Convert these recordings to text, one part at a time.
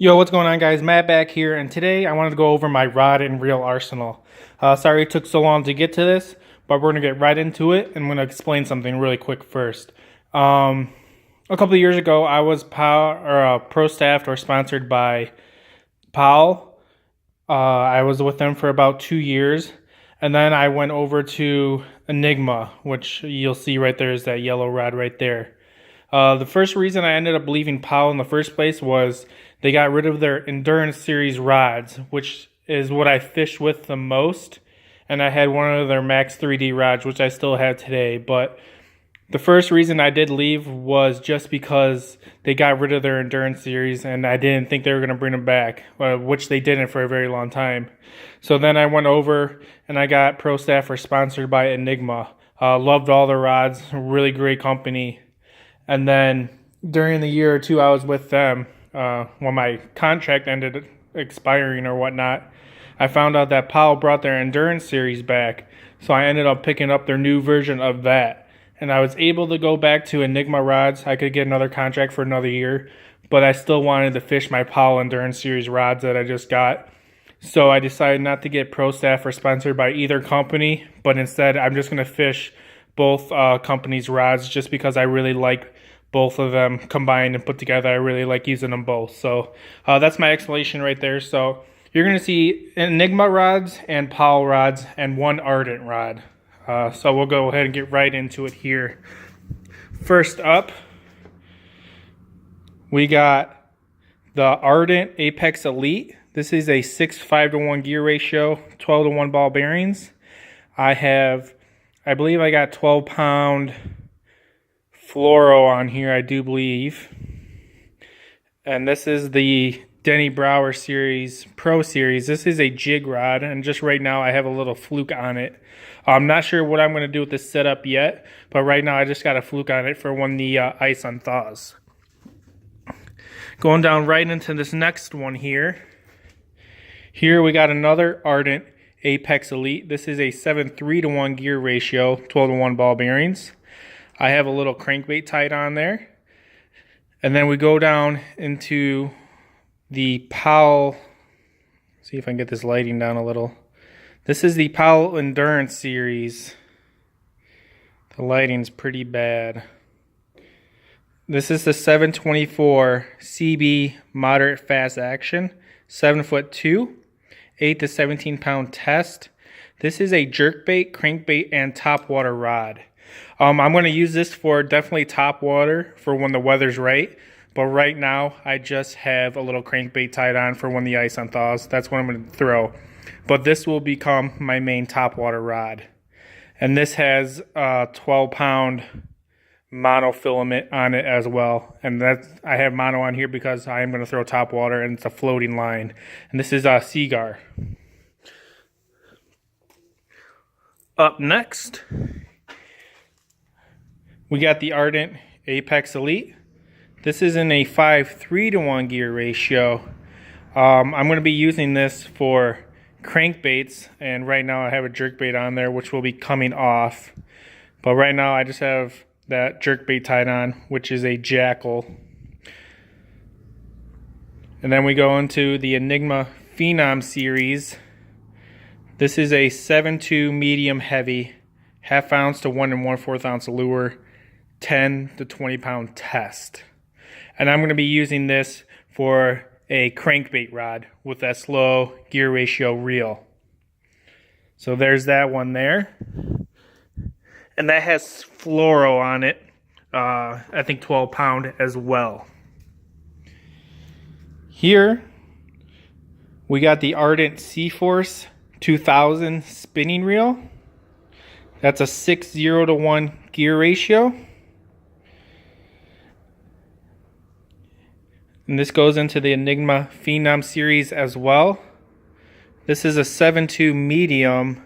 Yo, what's going on, guys? Matt back here, and today I wanted to go over my rod and reel arsenal. Sorry it took so long to get to this, but we're going to get right into it, and I'm going to explain something really quick first. A couple of years ago, I was pro staffed or sponsored by Powell. I was with them for about 2 years, and then I went over to Enigma, which you'll see right there is that yellow rod right there. The first reason I ended up leaving Powell in the first place was they got rid of their Endurance Series rods, which is what I fish with the most. And I had one of their Max 3D rods, which I still have today. But the first reason I did leave was just because they got rid of their Endurance Series, and I didn't think they were going to bring them back, which they didn't for a very long time. So then I went over and I got Pro Staff or sponsored by Enigma. Loved all their rods, really great company. And then during the year or two I was with them, when my contract ended expiring or whatnot, I found out that Powell brought their Endurance Series back. So I ended up picking up their new version of that. And I was able to go back to Enigma rods. I could get another contract for another year, but I still wanted to fish my Powell Endurance Series rods that I just got. So I decided not to get Pro Staff or sponsored by either company, but instead I'm just going to fish both companies' rods just because I really like both of them combined and put together. I really like using them both. So that's my explanation right there. So you're going to see Enigma rods and Powell rods and one Ardent rod. So we'll go ahead and get right into it here. First up, we got the Ardent Apex Elite. This is a 6:5-to-1 gear ratio, 12-to-1 ball bearings. I believe I got 12-pound fluoro on here, I do believe. And this is the Denny Brauer Series, Pro Series. This is a jig rod, and just right now I have a little fluke on it. I'm not sure what I'm going to do with this setup yet, but right now I just got a fluke on it for when the ice unthaws. Going down right into this next one here. Here we got another Ardent Apex Elite. This is a 7:3-to-1 gear ratio, 12-to-1 ball bearings. I have a little crankbait tied on there. And then we go down into the Powell. See if I can get this lighting down a little. This is the Powell Endurance Series. The lighting's pretty bad. This is the 724 CB Moderate Fast Action, 7'2", 8 to 17 pound test. This is a jerkbait, crankbait, and topwater rod. I'm going to use this for definitely topwater for when the weather's right. But right now, I just have a little crankbait tied on for when the ice unthaws. That's what I'm going to throw. But this will become my main topwater rod. And this has a 12-pound monofilament on it as well. And I have mono on here because I am going to throw topwater, and it's a floating line. And this is a Seaguar. Up next, we got the Ardent Apex Elite. This is in a 5:3-to-1 gear ratio. I'm going to be using this for crankbaits, and right now I have a jerkbait on there which will be coming off. But right now I just have that jerkbait tied on, which is a Jackal. And then we go into the Enigma Phenom Series. This is a 7.2 medium heavy, half ounce to 1 1/4 ounce lure, 10 to 20 pound test. And I'm going to be using this for a crankbait rod with that slow gear ratio reel. So there's that one there. And that has fluoro on it. I think 12 pound as well. Here we got the Ardent Seaforce 2000 spinning reel. That's a 6:0-to-1 gear ratio. And this goes into the Enigma Phenom Series as well. This is a 7.2 medium,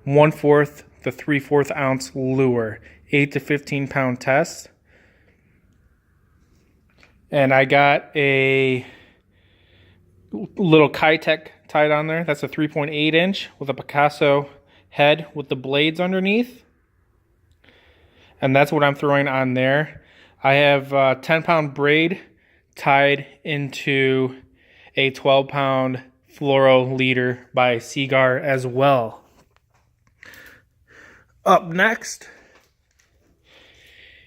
1/4 to 3/4 ounce lure, 8 to 15 pound test. And I got a little Kitech tied on there. That's a 3.8 inch with a Picasso head with the blades underneath. And that's what I'm throwing on there. I have 10 pound braid tied into a 12-pound fluoro leader by Seaguar as well. Up next,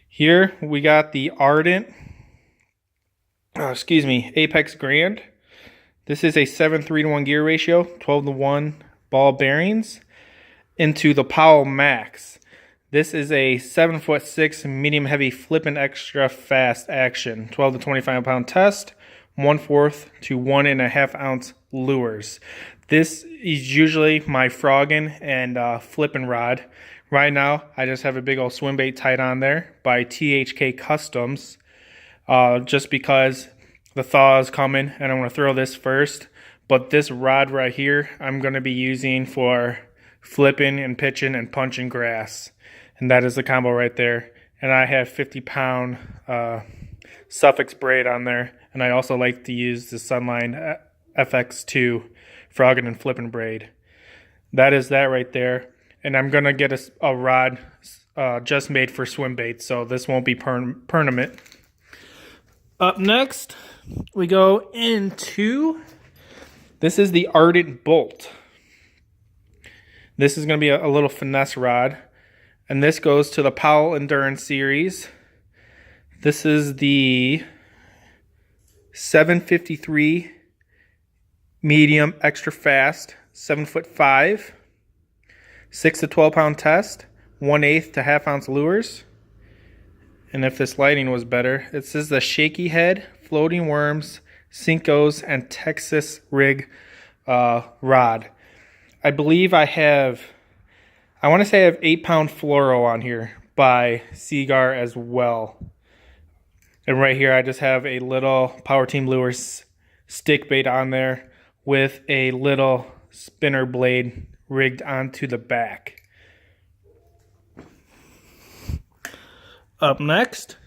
here we got the Ardent, Apex Grand. This is a 7:3-to-1 gear ratio, 12-to-1 ball bearings into the Powell Max. This is a 7'6" medium heavy flippin' extra fast action, 12 to 25 pound test, 1/4 to 1.5 ounce lures. This is usually my frogging and flipping rod. Right now, I just have a big old swim bait tied on there by THK Customs, just because the thaw is coming and I'm going to throw this first. But this rod right here, I'm going to be using for flipping and pitching and punching grass. And that is the combo right there. And I have 50-pound Suffix braid on there. And I also like to use the Sunline FX2 frogging and flipping braid. That is that right there. And I'm going to get a rod just made for swim bait, so this won't be permanent. Up next, we go into, this is the Ardent Bolt. This is going to be a little finesse rod, and this goes to the Powell Endurance Series. This is the 753 medium extra fast, 7'5", 6 to 12 pound test, 1/8 to 1/2 ounce lures. And if this lighting was better, it says the Shaky Head, Floating Worms, Cincos, and Texas Rig rod. I believe I want to say I have 8-pound fluoro on here by Seaguar as well. And right here I just have a little Power Team Lures stick bait on there with a little spinner blade rigged onto the back. Up next,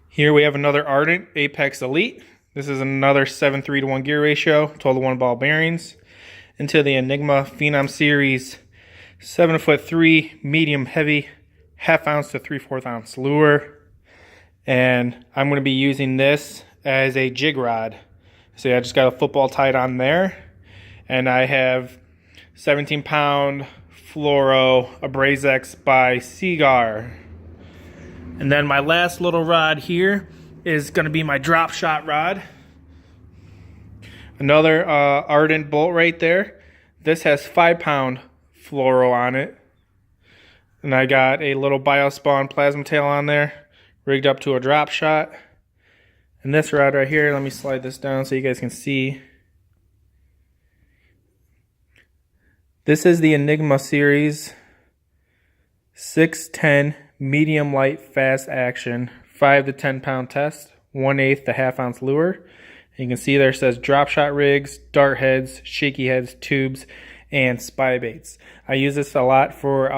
here we have another Ardent Apex Elite. This is another 7:3-to-1 gear ratio, 12-to-1 ball bearings into the Enigma Phenom Series 7'3" medium heavy 1/2 ounce to 3/4 ounce lure. And I'm going to be using this as a jig rod. So I just got a football tied on there. And I have 17-pound fluoro Abrazex by Seaguar. And then my last little rod here is going to be my drop shot rod. Another Ardent Bolt right there. This has 5-pound fluoro on it. And I got a little Biospawn plasma tail on there, rigged up to a drop shot. And this rod right here, let me slide this down so you guys can see. This is the Enigma Series 610 medium light fast action 5 to 10 pound test, 1/8 to 1/2 ounce lure. And you can see there it says drop shot rigs, dart heads, shaky heads, tubes, and spy baits. I use this a lot for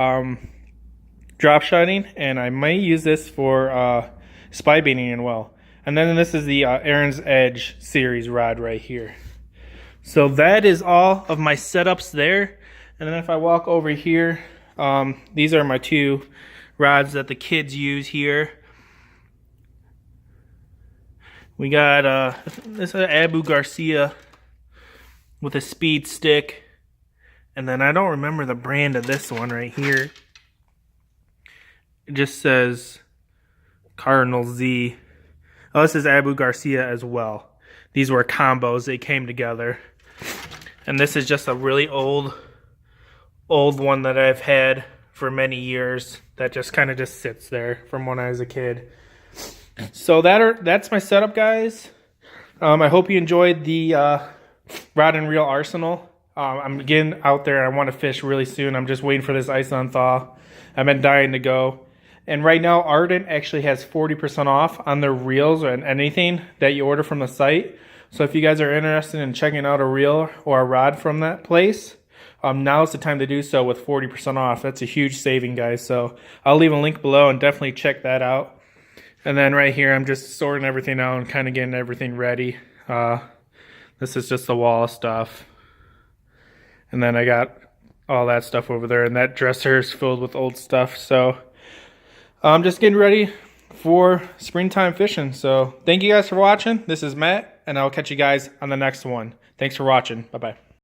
drop shotting, and I might use this for spy baiting as well. And then this is the Aaron's Edge series rod right here. So that is all of my setups there. And then if I walk over here, these are my two rods that the kids use here. We got this is Abu Garcia with a speed stick. And then I don't remember the brand of this one right here. It just says Cardinal Z. Oh, this is Abu Garcia as well. These were combos. They came together. And this is just a really old one that I've had for many years that just kind of just sits there from when I was a kid. So that's my setup, guys. I hope you enjoyed the rod and reel arsenal. I'm getting out there. I want to fish really soon. I'm just waiting for this ice on thaw. I've been dying to go. And right now, Ardent actually has 40% off on their reels and anything that you order from the site. So if you guys are interested in checking out a reel or a rod from that place, now's the time to do so with 40% off. That's a huge saving, guys. So I'll leave a link below and definitely check that out. And then right here, I'm just sorting everything out and kind of getting everything ready. This is just the wall stuff. And then I got all that stuff over there, and that dresser is filled with old stuff. So I'm just getting ready for springtime fishing. So thank you guys for watching. This is Matt, and I'll catch you guys on the next one. Thanks for watching. Bye-bye.